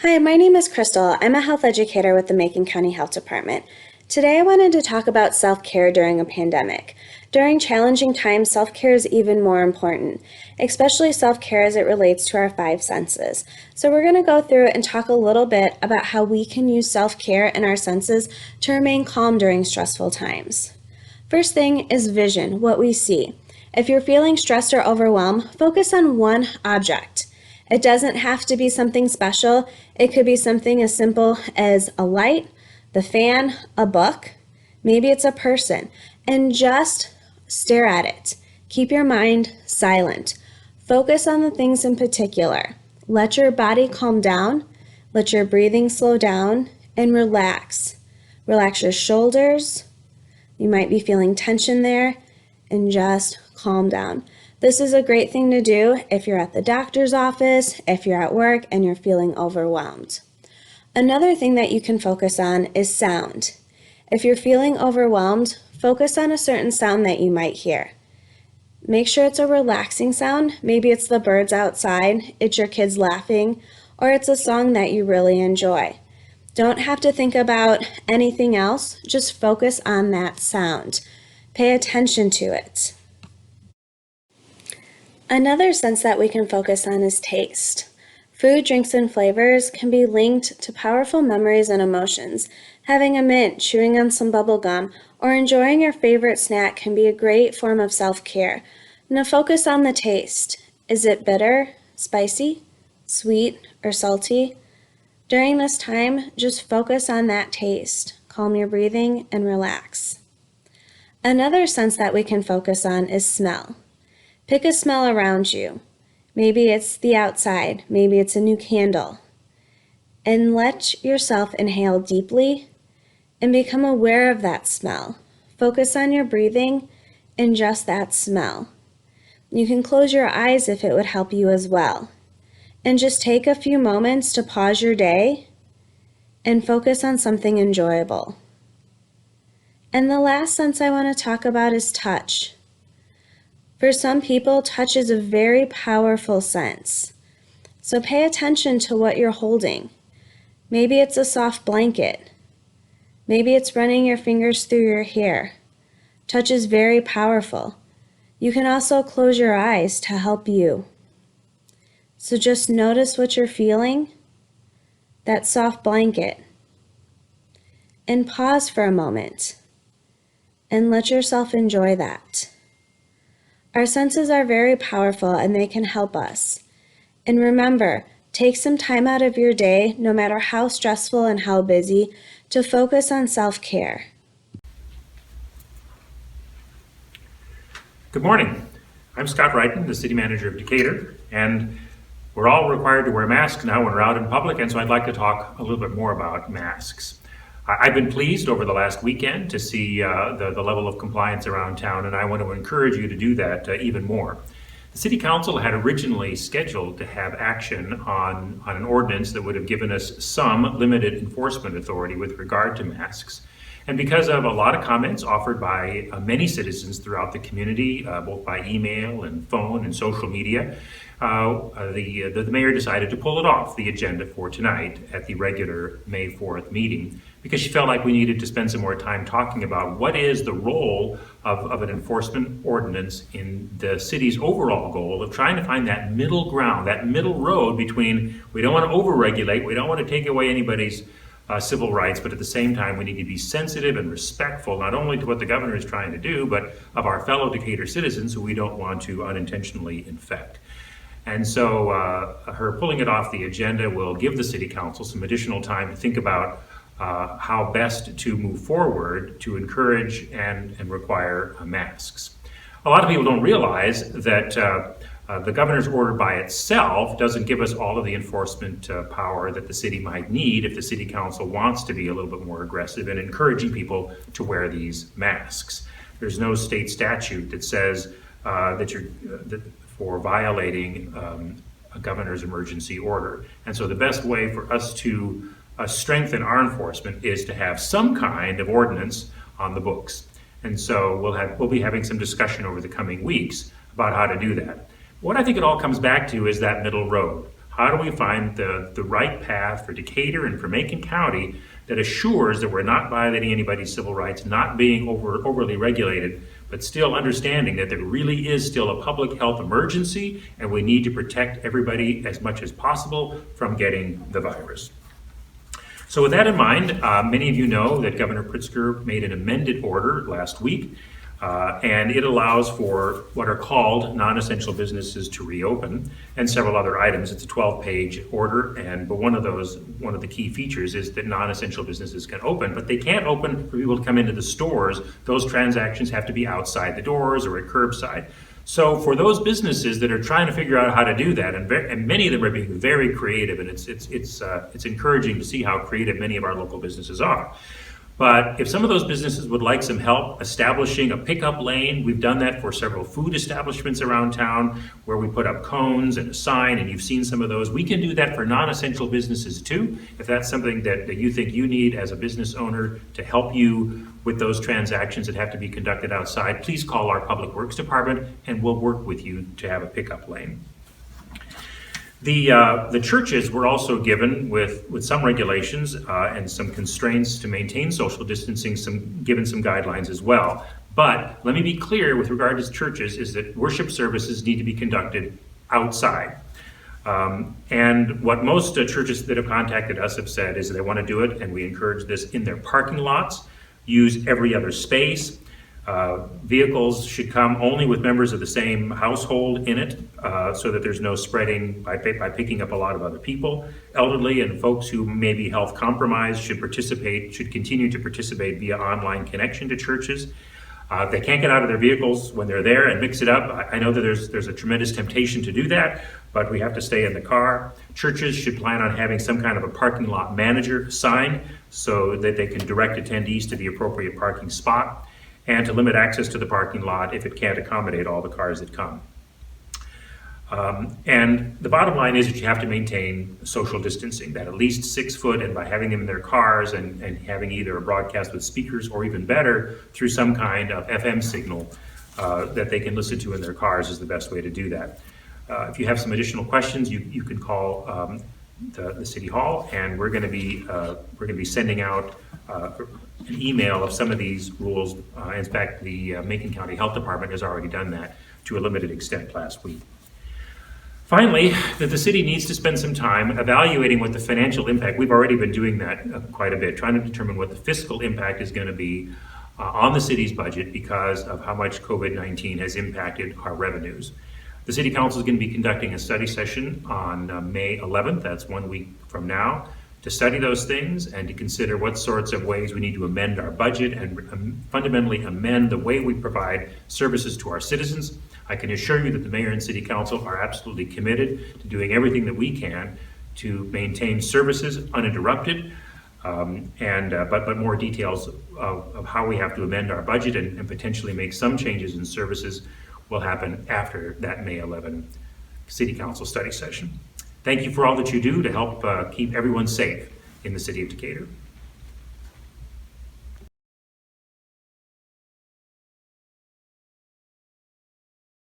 Hi, my name is Crystal. I'm a health educator with the Macon County Health Department. Today I wanted to talk about self-care during a pandemic. During challenging times, self-care is even more important, especially self-care as it relates to our five senses. So we're going to go through and talk a little bit about how we can use self-care and our senses to remain calm during stressful times. First thing is vision, what we see. If you're feeling stressed or overwhelmed, focus on one object. It doesn't have to be something special. It could be something as simple as a light, the fan, a book. Maybe it's a person. And just stare at it. Keep your mind silent. Focus on the things in particular. Let your body calm down. Let your breathing slow down and relax. Relax your shoulders. You might be feeling tension there, and just calm down. This is a great thing to do if you're at the doctor's office, if you're at work and you're feeling overwhelmed. Another thing that you can focus on is sound. If you're feeling overwhelmed, focus on a certain sound that you might hear. Make sure it's a relaxing sound. Maybe it's the birds outside, it's your kids laughing, or it's a song that you really enjoy. Don't have to think about anything else, just focus on that sound. Pay attention to it. Another sense that we can focus on is taste. Food, drinks, and flavors can be linked to powerful memories and emotions. Having a mint, chewing on some bubble gum, or enjoying your favorite snack can be a great form of self-care. Now focus on the taste. Is it bitter, spicy, sweet, or salty? During this time, just focus on that taste. Calm your breathing and relax. Another sense that we can focus on is smell. Pick a smell around you. Maybe it's the outside, maybe it's a new candle. And let yourself inhale deeply and become aware of that smell. Focus on your breathing and just that smell. You can close your eyes if it would help you as well. And just take a few moments to pause your day and focus on something enjoyable. And the last sense I want to talk about is touch. For some people, touch is a very powerful sense. So pay attention to what you're holding. Maybe it's a soft blanket. Maybe it's running your fingers through your hair. Touch is very powerful. You can also close your eyes to help you. So just notice what you're feeling, that soft blanket, and pause for a moment and let yourself enjoy that. Our senses are very powerful and they can help us. And remember, take some time out of your day, no matter how stressful and how busy, to focus on self-care. Good morning. I'm Scott Wrighton, the City Manager of Decatur, and we're all required to wear masks now when we're out in public, and so I'd like to talk a little bit more about masks. I've been pleased over the last weekend to see the level of compliance around town, and I want to encourage you to do that even more. The City Council had originally scheduled to have action on an ordinance that would have given us some limited enforcement authority with regard to masks. And because of a lot of comments offered by many citizens throughout the community, both by email and phone and social media, the mayor decided to pull it off the agenda for tonight at the regular May 4th meeting because she felt like we needed to spend some more time talking about what is the role of an enforcement ordinance in the city's overall goal of trying to find that middle ground, that middle road between we don't want to overregulate, we don't want to take away anybody's civil rights, but at the same time we need to be sensitive and respectful not only to what the governor is trying to do, but of our fellow Decatur citizens who we don't want to unintentionally infect. And so her pulling it off the agenda will give the City Council some additional time to think about how best to move forward to encourage and require masks. A lot of people don't realize that the governor's order by itself doesn't give us all of the enforcement power that the city might need if the City Council wants to be a little bit more aggressive in encouraging people to wear these masks. There's no state statute that says that for violating a governor's emergency order. And so the best way for us to strengthen our enforcement is to have some kind of ordinance on the books. And so we'll be having some discussion over the coming weeks about how to do that. What I think it all comes back to is that middle road. How do we find the right path for Decatur and for Macon County that assures that we're not violating anybody's civil rights, not being overly regulated, but still understanding that there really is still a public health emergency and we need to protect everybody as much as possible from getting the virus. So with that in mind, many of you know that Governor Pritzker made an amended order last week, and it allows for what are called non-essential businesses to reopen and several other items. It's a 12-page order, but one of the key features is that non-essential businesses can open, but they can't open for people to come into the stores. Those transactions have to be outside the doors or at curbside. So for those businesses that are trying to figure out how to do that, and many of them are being very creative, and it's encouraging to see how creative many of our local businesses are. But if some of those businesses would like some help establishing a pickup lane, we've done that for several food establishments around town where we put up cones and a sign, and you've seen some of those. We can do that for non-essential businesses too. If that's something that you think you need as a business owner to help you with those transactions that have to be conducted outside, please call our Public Works Department and we'll work with you to have a pickup lane. The churches were also given with some regulations and some constraints to maintain social distancing, given some guidelines as well. But let me be clear with regard to churches is that worship services need to be conducted outside. And what most churches that have contacted us have said is that they want to do it, and we encourage this, in their parking lots, use every other space. Vehicles should come only with members of the same household in it, so that there's no spreading by picking up a lot of other people. Elderly and folks who may be health compromised should continue to participate via online connection to churches. They can't get out of their vehicles when they're there and mix it up. I know that there's a tremendous temptation to do that, but we have to stay in the car. Churches should plan on having some kind of a parking lot manager sign so that they can direct attendees to the appropriate parking spot, and to limit access to the parking lot if it can't accommodate all the cars that come. And the bottom line is that you have to maintain social distancing, that at least 6 foot, and by having them in their cars and having either a broadcast with speakers or even better through some kind of FM signal that they can listen to in their cars is the best way to do that. If you have some additional questions, you can call the City Hall, and we're going to be sending out an email of some of these rules. In fact, the Macon County Health Department has already done that to a limited extent last week. Finally, that the city needs to spend some time evaluating what the financial impact, we've already been doing that quite a bit, trying to determine what the fiscal impact is going to be on the city's budget because of how much COVID-19 has impacted our revenues. The City Council is going to be conducting a study session on May 11th, that's 1 week from now, to study those things and to consider what sorts of ways we need to amend our budget and fundamentally amend the way we provide services to our citizens. I can assure you that the mayor and city council are absolutely committed to doing everything that we can to maintain services uninterrupted, but more details of how we have to amend our budget and potentially make some changes in services will happen after that May 11 City Council study session. Thank you for all that you do to help keep everyone safe in the city of Decatur.